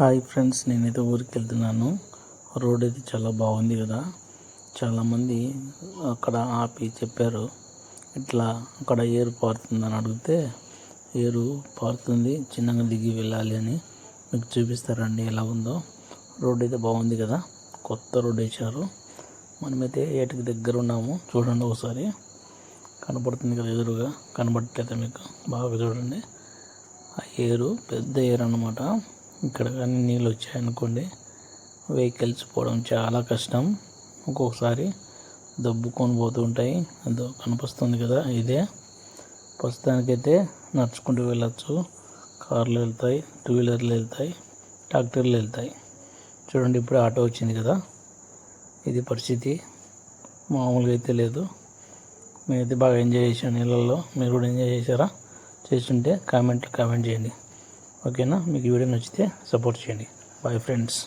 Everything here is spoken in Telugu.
హాయ్ ఫ్రెండ్స్, నేనైతే ఊరికి వెళ్తున్నాను. రోడ్ అయితే చాలా బాగుంది కదా. చాలామంది అక్కడ ఆపి చెప్పారు, ఇట్లా అక్కడ ఏరు పారుతుందని అడిగితే ఏరు పారుతుంది, చిన్నగా దిగి వెళ్ళాలి అని. మీకు చూపిస్తారండి ఎలా ఉందో. రోడ్ అయితే బాగుంది కదా, కొత్త రోడ్ వేశారు. మనమైతే ఏటికి దగ్గర ఉన్నాము, చూడండి ఒకసారి. కనపడుతుంది కదా, ఎదురుగా కనబడట్లేదు మీకు, బాగా చూడండి. ఆ ఏరు పెద్ద ఏరు అన్నమాట. ఇక్కడ కానీ నీళ్ళు వచ్చాయనుకోండి, వెహికల్స్ పోవడం చాలా కష్టం. ఒక్కొక్కసారి దబ్బుకొని పోతూ ఉంటాయి. అదో కనిపిస్తుంది కదా, ఇదే. ప్రస్తుతానికైతే నడుచుకుంటూ వెళ్ళచ్చు. కార్లు వెళ్తాయి, టూ వీలర్లు వెళ్తాయి, ట్రాక్టర్లు వెళ్తాయి. చూడండి, ఇప్పుడు ఆటో వచ్చింది కదా. ఇది పరిస్థితి, మామూలుగా అయితే లేదు. నేనైతే బాగా ఎంజాయ్ చేశాను నీళ్ళల్లో. మీరు కూడా ఎంజాయ్ చేశారా? చేస్తుంటే కామెంట్ చేయండి. ఓకేనా? మీకు వీడియో నచ్చితే సపోర్ట్ చేయండి. Bye friends.